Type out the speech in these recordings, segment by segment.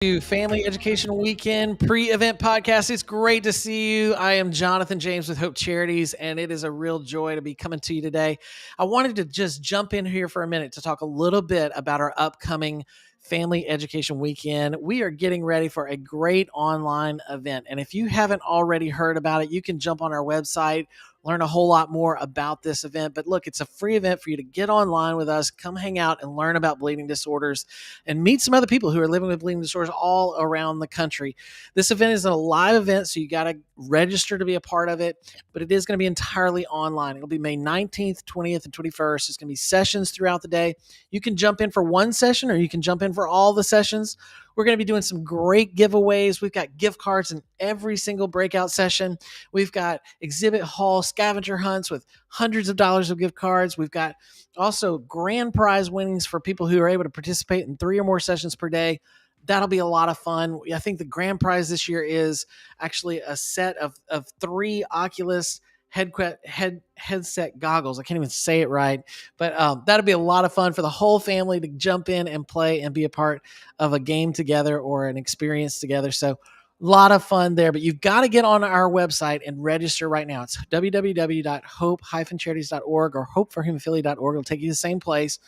To Family Education Weekend pre-event podcast. It's great to see you. I am Jonathan James with Hope Charities, and it is a real joy to be coming to you today. I wanted to just jump in here for a minute to talk a little bit about our upcoming Family Education Weekend. We are getting ready for a great online event, and if you haven't already heard about it, you can jump on our website, learn a whole lot more about this event. But look, it's a free event for you to get online with us, come hang out and learn about bleeding disorders and meet some other people who are living with bleeding disorders all around the country. This event is a live event, so you got to register to be a part of it, but it is going to be entirely online. It'll be May 19th, 20th, and 21st. It's going to be sessions throughout the day. You can jump in for one session or you can jump in for all the sessions. We're going to be doing some great giveaways. We've got gift cards in every single breakout session. We've got exhibit hall scavenger hunts with hundreds of dollars of gift cards. We've got also grand prize winnings for people who are able to participate in 3 or more sessions per day. That'll be a lot of fun. I think the grand prize this year is actually a set of 3 Oculus headset goggles. I can't even say it right, but that'll be a lot of fun for the whole family to jump in and play and be a part of a game together or an experience together. So a lot of fun there, but you've got to get on our website and register right now. It's www.hope-charities.org or hopeforhemophilia.org. It'll take you to the same place.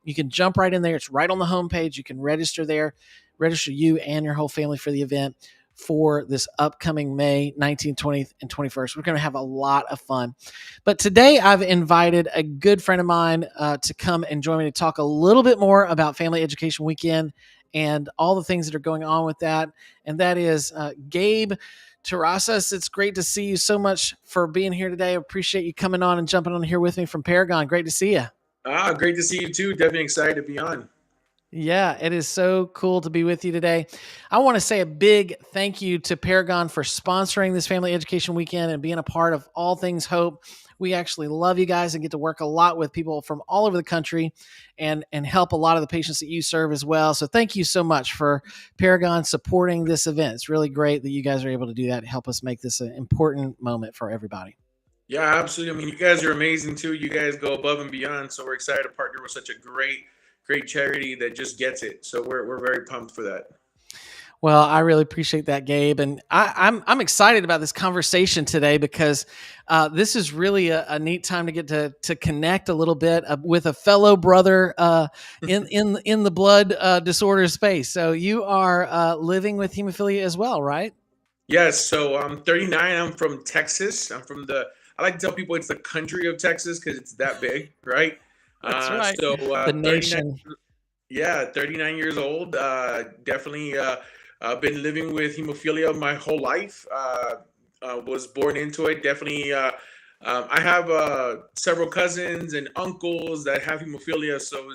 You can jump right in there. It's right on the homepage. You can register there, register you and your whole family for the event for this upcoming May 19th, 20th, and 21st. We're going to have a lot of fun. But today I've invited a good friend of mine to come and join me to talk a little bit more about Family Education Weekend and all the things that are going on with that. And that is Gabe Terrazas. It's great to see you so much for being here today. I appreciate you coming on and jumping on here with me from Paragon. Great to see you. Great to see you too. Definitely excited to be on. Yeah, it is so cool to be with you today. I want to say a big thank you to Paragon for sponsoring this Family Education Weekend and being a part of all things Hope. We actually love you guys and get to work a lot with people from all over the country and help a lot of the patients that you serve as well. So thank you so much for Paragon supporting this event. It's really great that you guys are able to do that and help us make this an important moment for everybody. Yeah, absolutely. I mean, you guys are amazing too. You guys go above and beyond. So we're excited to partner with such a great charity that just gets it. So we're very pumped for that. Well, I really appreciate that, Gabe, and I'm excited about this conversation today because this is really a neat time to get to connect a little bit with a fellow brother in the blood disorder space. So you are living with hemophilia as well, right? Yes. So I'm 39. I'm from Texas. I like to tell people it's the country of Texas because it's that big, right? That's right. So The 39. nation. Yeah, 39 years old. Definitely been living with hemophilia my whole life. Was born into it. Definitely. I have several cousins and uncles that have hemophilia, so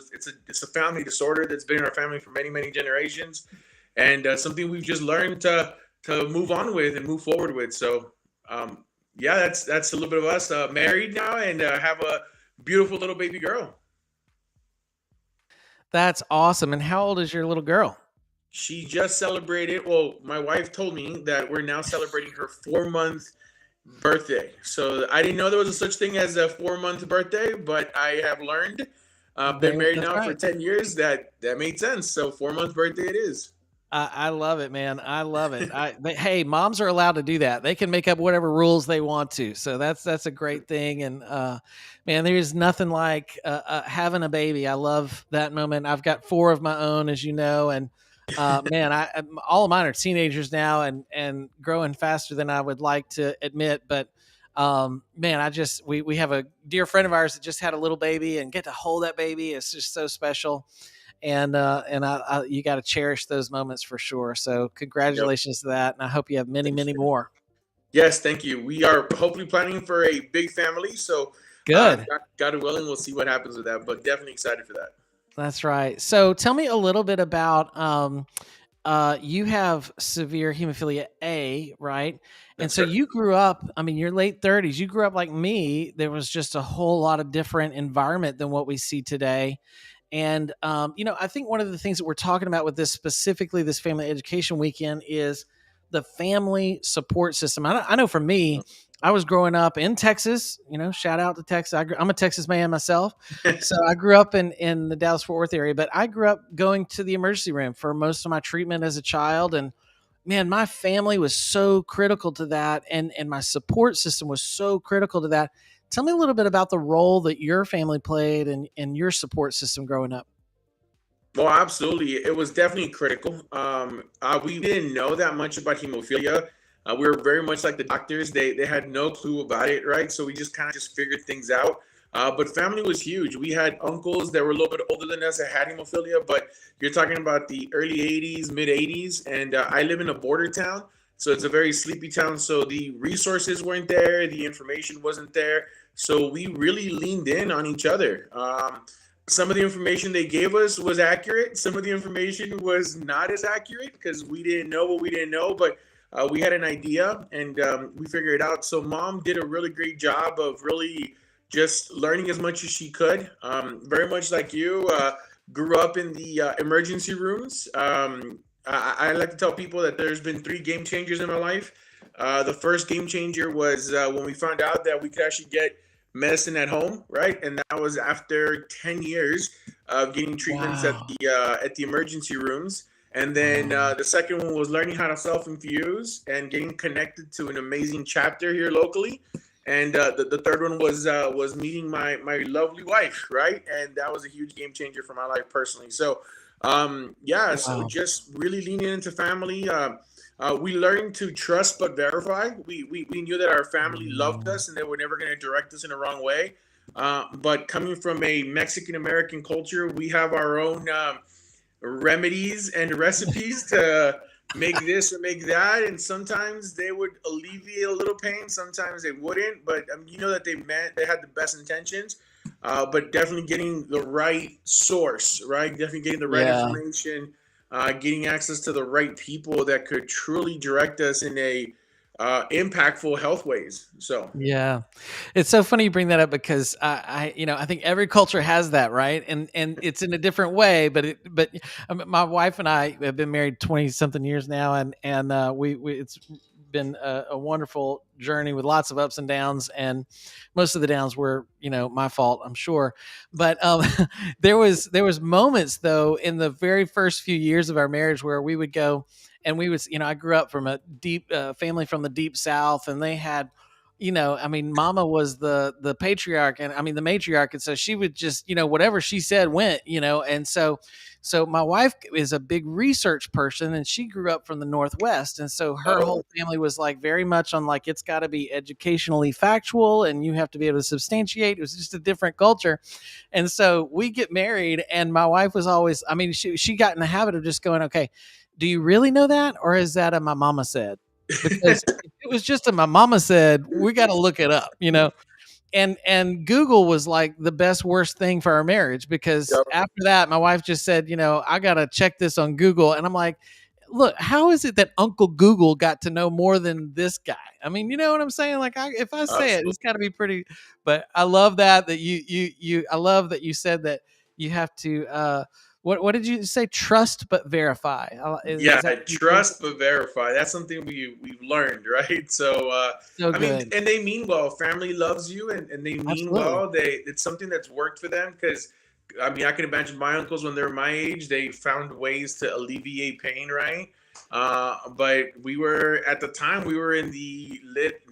it's a family disorder that's been in our family for many generations, and something we've just learned to move on with and move forward with. So yeah, that's a little bit of us. Married now and have a beautiful little baby girl. That's awesome. And how old is your little girl? She just celebrated. Well, my wife told me that we're now celebrating her 4-month birthday. So I didn't know there was a such thing as a 4-month birthday, but I have learned. Been married That's now for right. 10 years. That made sense. So 4-month birthday it is. I love it, man. I love it. Hey, moms are allowed to do that. They can make up whatever rules they want to. So that's a great thing. And man, there's nothing like having a baby. I love that moment. I've got 4 of my own, as you know, and man, all of mine are teenagers now and growing faster than I would like to admit. But man, we have a dear friend of ours that just had a little baby and get to hold that baby. It's just so special. And you got to cherish those moments for sure. So Yep. congratulations to that, and I hope you have many, Thank many you. more. Yes, thank you. We are hopefully planning for a big family. So Good. God willing, we'll see what happens with that. But definitely excited for that. That's right. So tell me a little bit about you have severe hemophilia A, right? And That's so correct. you grew up, I mean, you're late 30s. You grew up like me. There was just a whole lot of different environment than what we see today. And, I think one of the things that we're talking about with this specifically, this family education weekend is the family support system. I know for me, I was growing up in Texas, shout out to Texas. I'm a Texas man myself. So I grew up in the Dallas Fort Worth area, but I grew up going to the emergency room for most of my treatment as a child. And man, my family was so critical to that. And my support system was so critical to that. Tell me a little bit about the role that your family played in your support system growing up. Well, absolutely. It was definitely critical. We didn't know that much about hemophilia. We were very much like the doctors. They had no clue about it, right? So we just kind of just figured things out. But family was huge. We had uncles that were a little bit older than us that had hemophilia, but you're talking about the early 80s, mid 80s. And I live in a border town. So it's a very sleepy town. So the resources weren't there, the information wasn't there. So we really leaned in on each other. Some of the information they gave us was accurate. Some of the information was not as accurate because we didn't know what we didn't know, but we had an idea and we figured it out. So mom did a really great job of really just learning as much as she could. Very much like you, grew up in the emergency rooms. I like to tell people that there's been three game changers in my life. The first game changer was when we found out that we could actually get medicine at home, right? And that was after 10 years of getting treatments Wow. at the emergency rooms. And then Wow. the second one was learning how to self-infuse and getting connected to an amazing chapter here locally. And the third one was meeting my lovely wife, right? And that was a huge game changer for my life personally. So yeah, so Wow. just really leaning into family. We learned to trust but verify. We knew that our family loved Mm. us and they were never going to direct us in the wrong way. But coming from a Mexican American culture, we have our own remedies and recipes to make this or make that. And sometimes they would alleviate a little pain, sometimes they wouldn't. But you know that they had the best intentions. But definitely getting the right source, right? Definitely getting the right Yeah. information, getting access to the right people that could truly direct us in a impactful health ways. So Yeah. It's so funny you bring that up because I think every culture has that, right? And it's in a different way, but my wife and I have been married 20 something years now, and we it's been a wonderful journey with lots of ups and downs, and most of the downs were, my fault, I'm sure. But there was moments though in the very first few years of our marriage where we would go and we would, I grew up from a deep family from the deep South, and they had, I mean, mama was the patriarch, and I mean the matriarch, and so she would just, whatever she said went, and so my wife is a big research person, and she grew up from the Northwest, and so her oh, whole family was like very much on like it's got to be educationally factual, and you have to be able to substantiate. It was just a different culture, and so we get married, and my wife was always, I mean, she got in the habit of just going, okay, do you really know that, or is that a my mama said? Because if it was just a my mama said, we got to look it up. And Google was like the best worst thing for our marriage because yep, after that, my wife just said, I got to check this on Google. And I'm like, look, how is it that Uncle Google got to know more than this guy? I mean, you know what I'm saying? Like, if I say it, it's absolutely. got to be pretty. But I love that I love that you said that you have to. What did you say? Trust but verify. Yeah, Is that what you said? trust but verify. That's something we've learned, right? So So I mean, good. and they mean well. Family loves you, and they mean Absolutely. well. It's something that's worked for them because I mean, I can imagine my uncles when they're my age, they found ways to alleviate pain, right? But we were at the time we were in the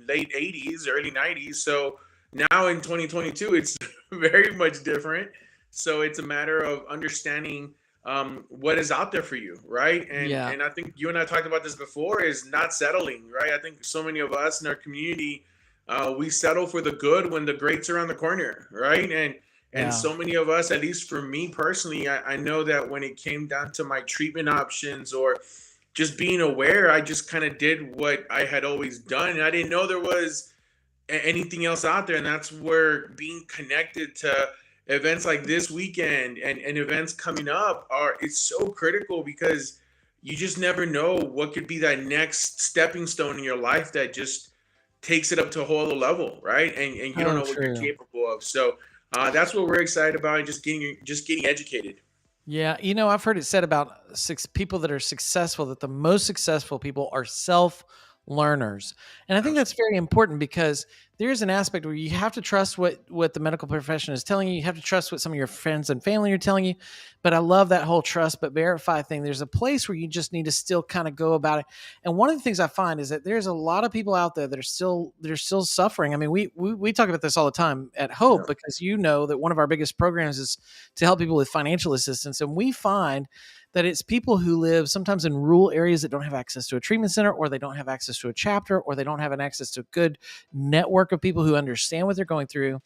late 80s, early 90s. So now in 2022, it's very much different. So it's a matter of understanding what is out there for you, right? Yeah. And I think you and I talked about this before is not settling, right? I think so many of us in our community, we settle for the good when the great's around the corner, right? And Yeah. so many of us, at least for me personally, I know that when it came down to my treatment options or just being aware, I just kind of did what I had always done, and I didn't know there was anything else out there. And that's where being connected to events like this weekend and events coming up are it's so critical because you just never know what could be that next stepping stone in your life that just takes it up to a whole other level, right? And you don't Oh, know what you're true. capable of. So that's what we're excited about, just getting educated. Yeah, I've heard it said about people that are successful that the most successful people are self learners. And I think that's very important because there is an aspect where you have to trust what the medical profession is telling you. You have to trust what some of your friends and family are telling you. But I love that whole trust but verify thing. There's a place where you just need to still kind of go about it. And one of the things I find is that there's a lot of people out there that are still suffering. I mean, we talk about this all the time at Yeah. Hope because that one of our biggest programs is to help people with financial assistance. And we find that it's people who live sometimes in rural areas that don't have access to a treatment center, or they don't have access to a chapter, or they don't have an access to a good network of people who understand what they're going through.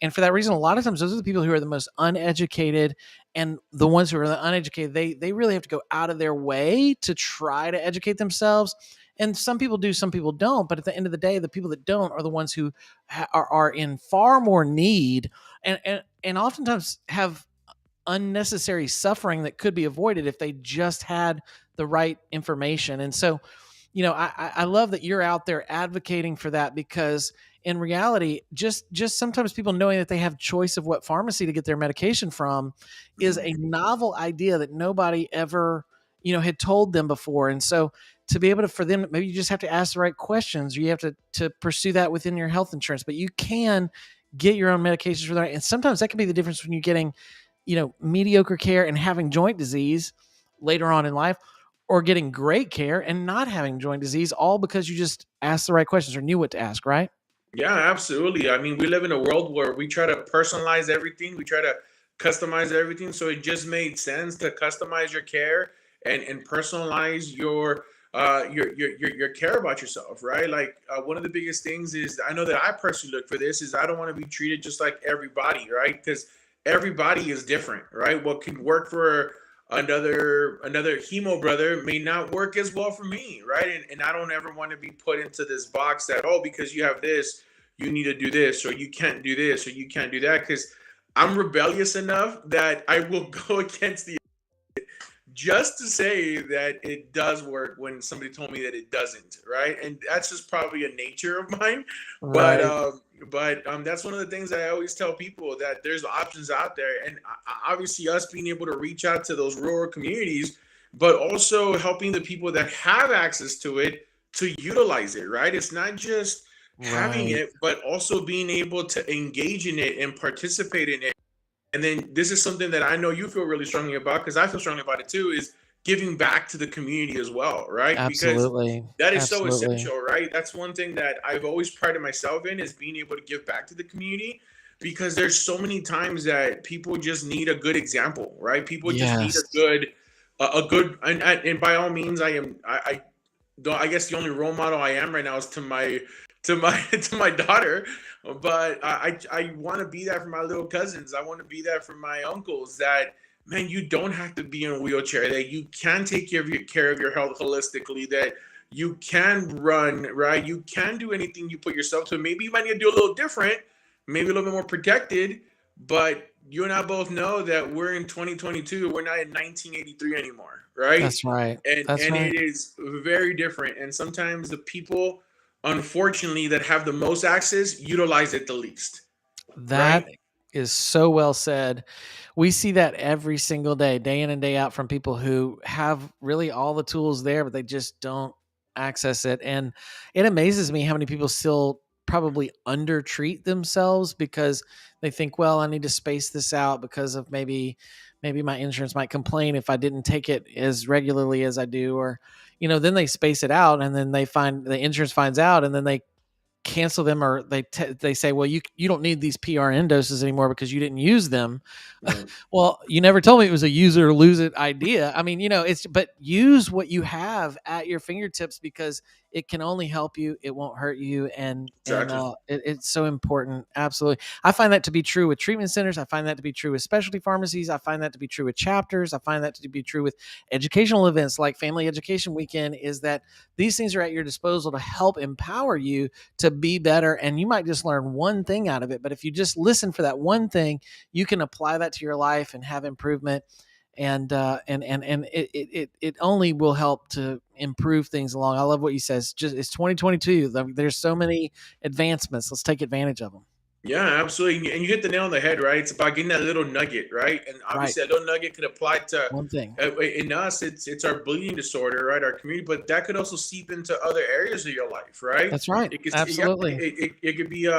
And for that reason, a lot of times those are the people who are the most uneducated, and the ones who are uneducated, they really have to go out of their way to try to educate themselves. And some people do, some people don't. But at the end of the day, the people that don't are the ones who are in far more need, and oftentimes have unnecessary suffering that could be avoided if they just had the right information. And so, I love that you're out there advocating for that, because in reality, just sometimes people knowing that they have choice of what pharmacy to get their medication from is Mhm. a novel idea that nobody ever, had told them before. And so to be able to, for them, maybe you just have to ask the right questions, or you have to pursue that within your health insurance, but you can get your own medications for that. And sometimes that can be the difference when you're getting, mediocre care and having joint disease later on in life, or getting great care and not having joint disease, all because you just asked the right questions or knew what to ask, right? Yeah, absolutely. I mean, we live in a world where we try to personalize everything, we try to customize everything. So it just made sense to customize your care and personalize your care about yourself, right? Like one of the biggest things is I know that I personally look for this is I don't want to be treated just like everybody, right? Because everybody is different, right? What can work for another hemo brother may not work as well for me, right? And I don't ever want to be put into this box that, oh, because you have this you need to do this, or you can't do this, or you can't do that, because I'm rebellious enough that I will go against the just to say that it does work when somebody told me that it doesn't, right? And that's just probably a nature of mine. But Right. that's one of the things that I always tell people, that there's options out there, and obviously us being able to reach out to those rural communities, but also helping the people that have access to it to utilize it, right? It's not just having Right. it, but also being able to engage in it and participate in it. And then this is something that I know you feel really strongly about, because I feel strongly about it too, is giving back to the community as well, right? Because Absolutely. that is so Absolutely. essential, right? That's one thing that I've always prided myself in, is being able to give back to the community, because there's so many times that people just need a good example, right? People just need Yes. a good, and by all means, I though I guess the only role model I am right now is to my daughter, but I want to be that for my little cousins. I want to be that for my uncles. That, man, you don't have to be in a wheelchair. That you can take care of your health holistically. That you can run, right. You can do anything you put yourself to. Maybe you might need to do a little different, maybe a little bit more protected, but you and I both know that we're in 2022. We're not in 1983 anymore, right? That's right. That's And right. it is very different. And sometimes the people, unfortunately, that have the most access utilize it the least, That right? is so well said. We see that every single day, day in and day out, from people who have really all the tools there, but they just don't access it. And it amazes me how many people still probably undertreat themselves because they think, well, I need to space this out because of maybe my insurance might complain if I didn't take it as regularly as I do, or then they space it out, and then they find the insurance finds out, and then they cancel them, or they say, well, you don't need these PRN doses anymore because you didn't use them. Yeah, Well, you never told me it was a use it or lose it idea. I mean, it's, but use what you have at your fingertips, because it can only help you. It won't hurt you. And exactly. it's so important. Absolutely. I find that to be true with treatment centers. I find that to be true with specialty pharmacies. I find that to be true with chapters. I find that to be true with educational events like Family Education Weekend, is that these things are at your disposal to help empower you to be better. And you might just learn one thing out of it. But if you just listen for that one thing, you can apply that to your life and have improvement. And it only will help to improve things along. I love what you says. Just it's 2022. There's so many advancements. Let's take advantage of them. Yeah, absolutely. And you hit the nail on the head, right? It's about getting that little nugget, right? And Right. obviously, that little nugget could apply to One thing. in us. It's our bleeding disorder, right? Our community, but that could also seep into other areas of your life, right? That's right. It could, yeah, Absolutely. it could be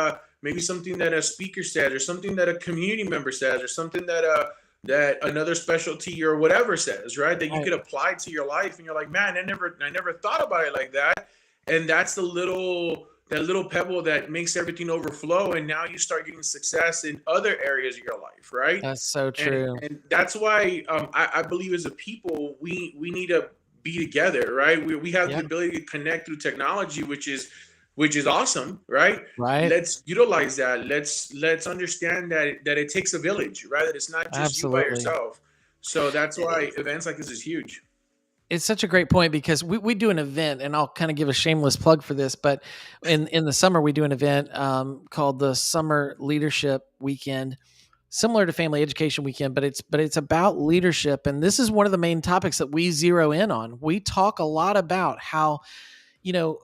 maybe something that a speaker says, or something that a community member says, or something that another specialty or whatever says, right? That you Right. could apply to your life, and you're like, man, I never thought about it like that. And that's the little that little pebble that makes everything overflow, and now you start getting success in other areas of your life, right? That's so true. And that's why I believe as a people we need to be together, right? We have the Yeah. ability to connect through technology, which is awesome, right? Right. Let's utilize that. Let's understand that it takes a village, right? That it's not just you by Absolutely. yourself. So that's why events like this is huge. It's such a great point because we do an event, and I'll kind of give a shameless plug for this. But in the summer, we do an event called the Summer Leadership Weekend, similar to Family Education Weekend, but it's about leadership, and this is one of the main topics that we zero in on. We talk a lot about how,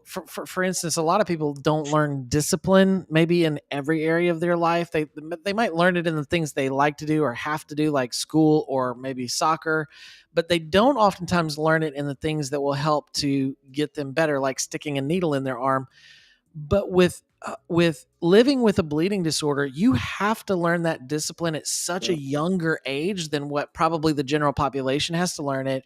for instance, a lot of people don't learn discipline maybe in every area of their life. They might learn it in the things they like to do or have to do, like school or maybe soccer, but they don't oftentimes learn it in the things that will help to get them better, like sticking a needle in their arm. But with living with a bleeding disorder, you have to learn that discipline at such a younger age than what probably the general population has to learn it.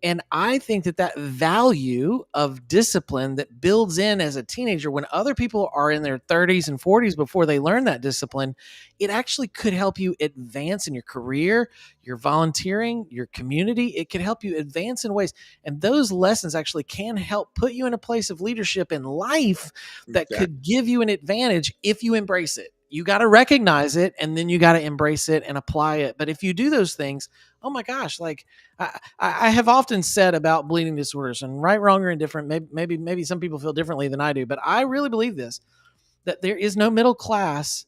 And I think that that value of discipline that builds in as a teenager, when other people are in their 30s and 40s before they learn that discipline, it actually could help you advance in your career, your volunteering, your community. It could help you advance in ways. And those lessons actually can help put you in a place of leadership in life that Exactly. could give you an advantage if you embrace it. You got to recognize it, and then you got to embrace it and apply it. But if you do those things, oh my gosh, like I have often said about bleeding disorders, and right, wrong, or indifferent, maybe some people feel differently than I do, but I really believe this, that there is no middle class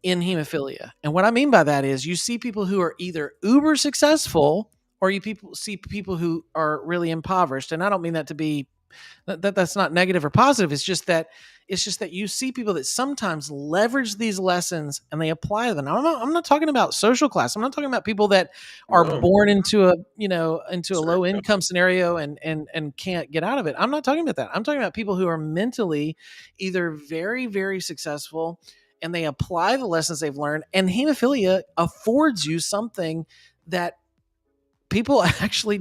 in hemophilia. And what I mean by that is you see people who are either uber successful, or you people see people who are really impoverished. And I don't mean that to be that's not negative or positive. It's just that you see people that sometimes leverage these lessons and they apply them. I'm not talking about social class. I'm not talking about people that are No, born into a sorry. low No. income scenario and can't get out of it. I'm not talking about that. I'm talking about people who are mentally either very, very successful and they apply the lessons they've learned. And hemophilia affords you something that people actually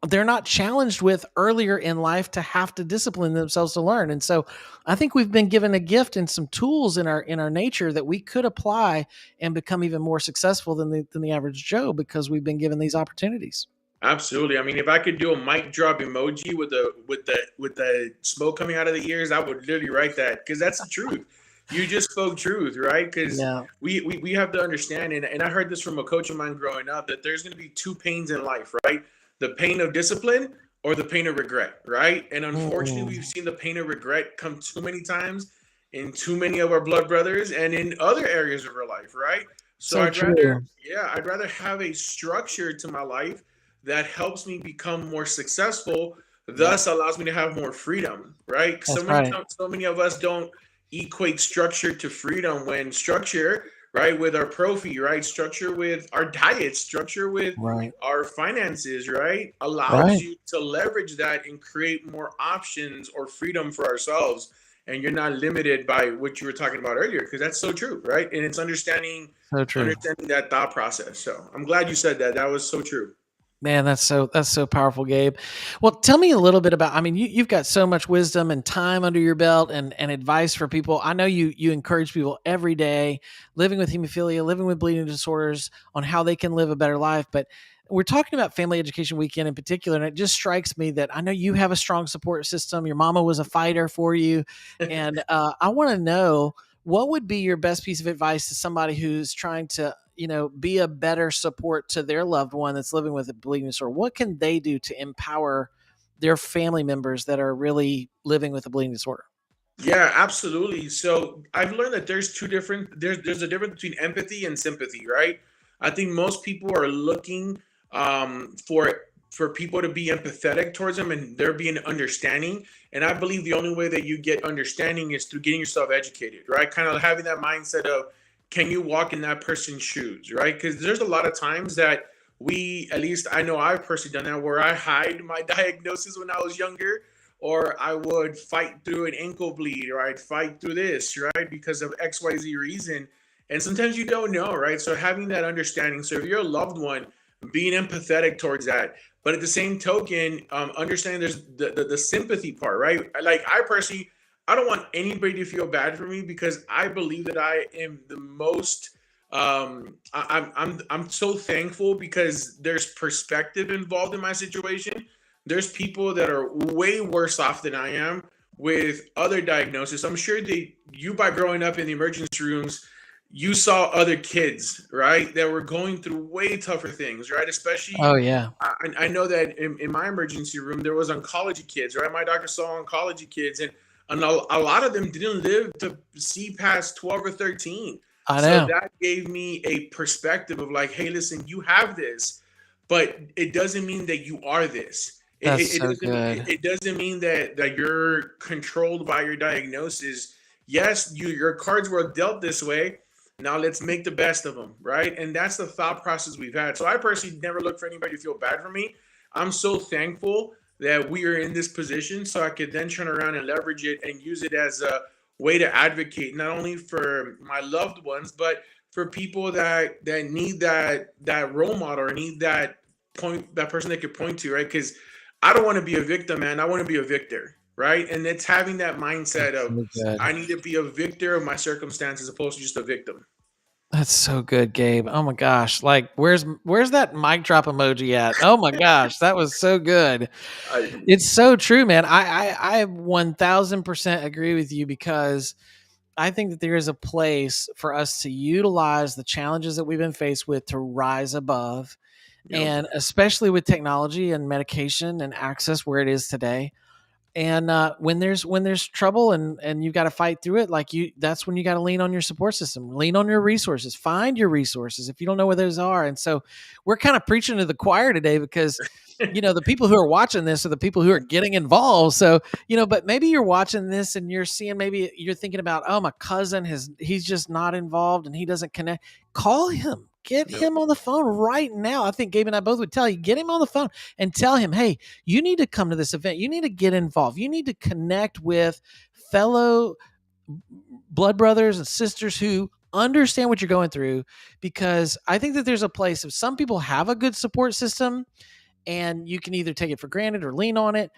they're not challenged with earlier in life to have to discipline themselves to learn. And so I think we've been given a gift and some tools in our nature that we could apply and become even more successful than the average Joe, because we've been given these opportunities. Absolutely. I mean, if I could do a mic drop emoji with the smoke coming out of the ears, I would literally write that, because that's the truth. You just spoke truth, right? Because Yeah. we have to understand, and I heard this from a coach of mine growing up, that there's going to be two pains in life, right? The pain of discipline or the pain of regret, right? And unfortunately, Mm, we've seen the pain of regret come too many times in too many of our blood brothers and in other areas of our life, right? So so true. I'd rather have a structure to my life that helps me become more successful, Yep. thus allows me to have more freedom, right? That's right. So many of us don't equate structure to freedom, when structure, right, with our profi, right, structure with our diet, structure with Right. our finances, right, allows Right. you to leverage that and create more options or freedom for ourselves. And you're not limited by what you were talking about earlier, because that's so true, right? And it's So true. understanding that thought process. So I'm glad you said that. That was so true. Man, that's so powerful, Gabe. Well, tell me a little bit about. I mean, you've got so much wisdom and time under your belt, and advice for people. I know you encourage people every day living with hemophilia, living with bleeding disorders, on how they can live a better life. But we're talking about Family Education Weekend in particular, and it just strikes me that I know you have a strong support system. Your mama was a fighter for you, and I want to know, what would be your best piece of advice to somebody who's trying to be a better support to their loved one that's living with a bleeding disorder? What can they do to empower their family members that are really living with a bleeding disorder? Yeah, absolutely. So I've learned that there's a difference between empathy and sympathy, right? I think most people are looking for people to be empathetic towards them, and they're being understanding. And I believe the only way that you get understanding is through getting yourself educated, right? Kind of having that mindset of, can you walk in that person's shoes, right? Because there's a lot of times that at least I know I've personally done that, where I hide my diagnosis when I was younger, or I would fight through an ankle bleed, or I'd fight through this, right? Because of XYZ reason. And sometimes you don't know, right? So having that understanding. So if you're a loved one, being empathetic towards that. But at the same token, understand there's the sympathy part, right? Like I personally, I don't want anybody to feel bad for me, because I believe that I am the most. I'm so thankful because there's perspective involved in my situation. There's people that are way worse off than I am with other diagnoses. I'm sure that you, by growing up in the emergency rooms, you saw other kids, right, that were going through way tougher things, right? Oh Especially, yeah, I know that in my emergency room, there was oncology kids, right? My doctor saw oncology kids, and a lot of them didn't live to see past 12 or 13. I So know. that gave me a perspective of like, hey, listen, you have this, but it doesn't mean that you are this. That's so good. It doesn't mean that you're controlled by your diagnosis. Yes, your cards were dealt this way. Now let's make the best of them, right? And that's the thought process we've had. So I personally never look for anybody to feel bad for me. I'm so thankful that we are in this position, so I could then turn around and leverage it and use it as a way to advocate not only for my loved ones, but for people that need that role model, or need that person they could point to, right? Because I don't want to be a victim, man. I want to be a victor, right? And it's having that mindset That's of so good. I need to be a victor of my circumstances, as opposed to just a victim. That's so good, Gabe. Oh my gosh. Like where's that mic drop emoji at? Oh my gosh, that was so good. I, It's so true, man. I 1000% agree with you, because I think that there is a place for us to utilize the challenges that we've been faced with to rise above, yep, and especially with technology and medication and access where it is today. And when there's trouble, and you got to fight through it, like that's when you got to lean on your support system, lean on your resources, find your resources if you don't know where those are. And so we're kind of preaching to the choir today, because the people who are watching this are the people who are getting involved. So but maybe you're watching this and you're seeing, maybe you're thinking about, oh, my cousin he's just not involved and he doesn't connect. Call him, get yep, him on the phone right now. I think Gabe and I both would tell you, get him on the phone and tell him, hey, you need to come to this event. You need to get involved. You need to connect with fellow blood brothers and sisters who understand what you're going through. Because I think that there's a place of, some people have a good support system and you can either take it for granted or lean on it.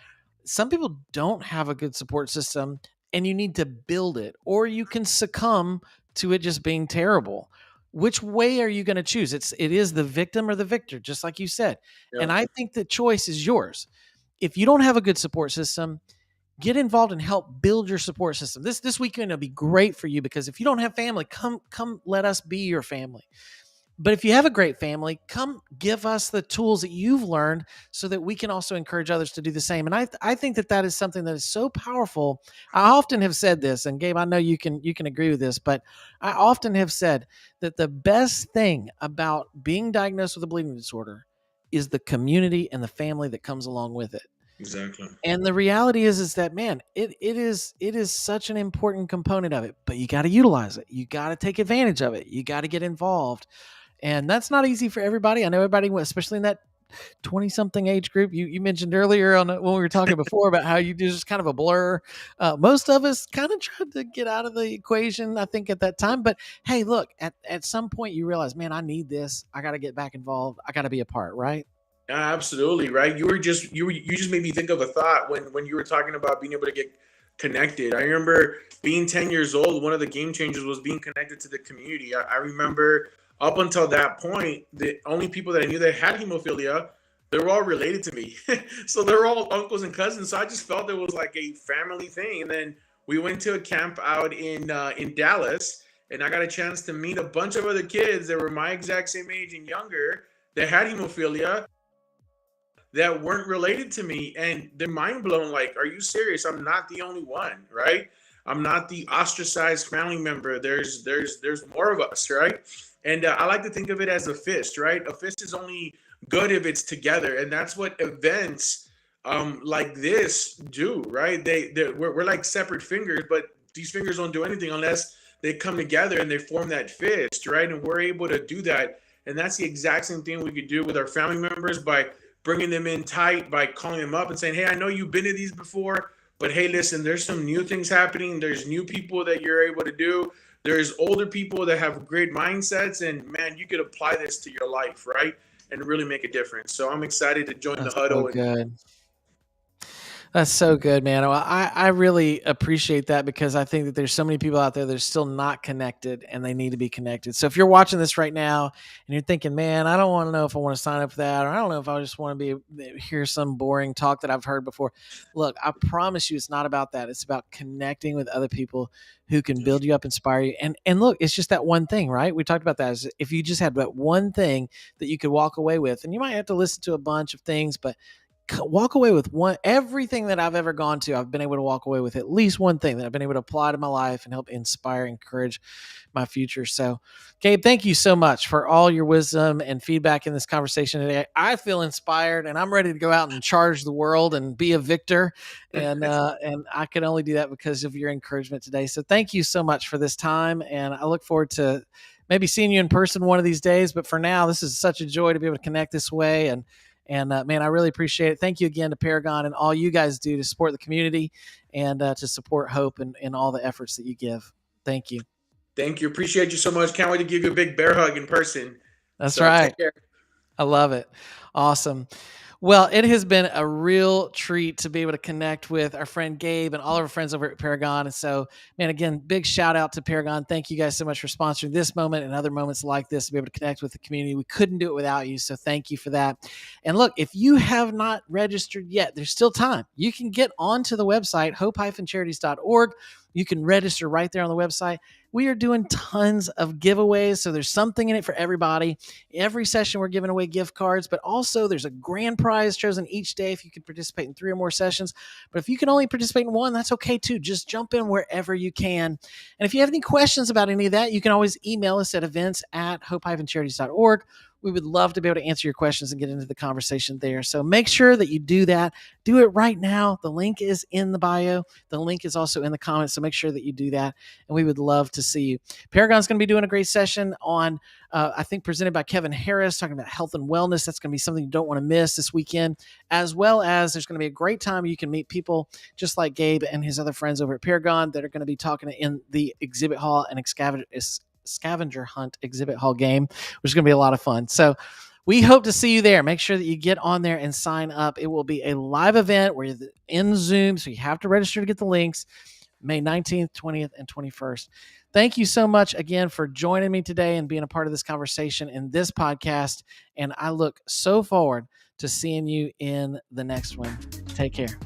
Some people don't have a good support system and you need to build it, or you can succumb to it just being terrible. Which way are you going to choose? It is the victim or the victor, just like you said. And yep, I think the choice is yours. If you don't have a good support system, get involved and help build your support system. This weekend will be great for you, because if you don't have family, come let us be your family. But if you have a great family, come give us the tools that you've learned, so that we can also encourage others to do the same. And I think that that is something that is so powerful. I often have said this, and Gabe, I know you can agree with this, but I often have said that the best thing about being diagnosed with a bleeding disorder is the community and the family that comes along with it. exactly. And the reality is that, man, it is such an important component of it, but you got to utilize it. You got to take advantage of it. You got to get involved. And that's not easy for everybody. I know everybody, especially in that 20 something age group. You mentioned earlier when we were talking before about how you do just kind of a blur. Most of us kind of tried to get out of the equation, I think, at that time. But hey, look, at some point you realize, man, I need this. I got to get back involved. I got to be a part, right? Absolutely, right. You just made me think of a thought when you were talking about being able to get connected. I remember being 10 years old. One of the game changers was being connected to the community. I remember up until that point, the only people that I knew that had hemophilia, they were all related to me. So they're all uncles and cousins. So I just felt it was like a family thing. And then we went to a camp out in Dallas, and I got a chance to meet a bunch of other kids that were my exact same age and younger that had hemophilia, that weren't related to me, and they're mind blown. Like, are you serious? I'm not the only one, right? I'm not the ostracized family member. There's more of us, right? And I like to think of it as a fist, right? A fist is only good if it's together, and that's what events like this do, right? We're like separate fingers, but these fingers don't do anything unless they come together and they form that fist, right? And we're able to do that. And that's the exact same thing we could do with our family members by bringing them in tight, by calling them up and saying, hey, I know you've been to these before, but hey, listen, there's some new things happening. There's new people that you're able to do. There's older people that have great mindsets, and man, you could apply this to your life, right? And really make a difference. So I'm excited to join the That's so huddle. good. That's so good, man. Well, I really appreciate that because I think that there's so many people out there that are still not connected and they need to be connected. So if you're watching this right now and you're thinking, man, I don't want to know if I want to sign up for that, or I don't know if I just want to hear some boring talk that I've heard before. Look, I promise you it's not about that. It's about connecting with other people who can build you up, inspire you. And look, it's just that one thing, right? We talked about that. Is if you just had that one thing that you could walk away with, and you might have to listen to a bunch of things, but walk away with one. Everything that I've ever gone to, I've been able to walk away with at least one thing that I've been able to apply to my life and help inspire, encourage my future. So, Gabe, thank you so much for all your wisdom and feedback in this conversation today. I feel inspired and I'm ready to go out and charge the world and be a victor. And I can only do that because of your encouragement today. So thank you so much for this time. And I look forward to maybe seeing you in person one of these days. But for now, this is such a joy to be able to connect this way. And man, I really appreciate it. Thank you again to Paragon and all you guys do to support the community and to support Hope and all the efforts that you give. Thank you. Thank you. Appreciate you so much. Can't wait to give you a big bear hug in person. That's right. Take care. I love it. Awesome. Well, it has been a real treat to be able to connect with our friend Gabe and all of our friends over at Paragon. And so, man, again, big shout out to Paragon. Thank you guys so much for sponsoring this moment and other moments like this to be able to connect with the community. We couldn't do it without you. So thank you for that. And look, if you have not registered yet, there's still time. You can get onto the website, hope-charities.org. You can register right there on the website. We are doing tons of giveaways, so there's something in it for everybody. Every session we're giving away gift cards, but also there's a grand prize chosen each day if you can participate in 3 or more sessions. But if you can only participate in one, that's okay too. Just jump in wherever you can. And if you have any questions about any of that, you can always email us at events@hope-charities.org. We would love to be able to answer your questions and get into the conversation there. So make sure that you do that. Do it right now. The link is in the bio. The link is also in the comments. So make sure that you do that. And we would love to see you. Paragon's going to be doing a great session on, I think, presented by Kevin Harris, talking about health and wellness. That's going to be something you don't want to miss this weekend, as well as there's going to be a great time. You can meet people just like Gabe and his other friends over at Paragon that are going to be talking in the exhibit hall and scavenger hunt exhibit hall game, which is going to be a lot of fun. So we hope to see you there. Make sure that you get on there and sign up. It will be a live event where you're in Zoom, so you have to register to get the links. May 19th, 20th, and 21st. Thank you so much again for joining me today and being a part of this conversation in this podcast. And I look so forward to seeing you in the next one. Take care.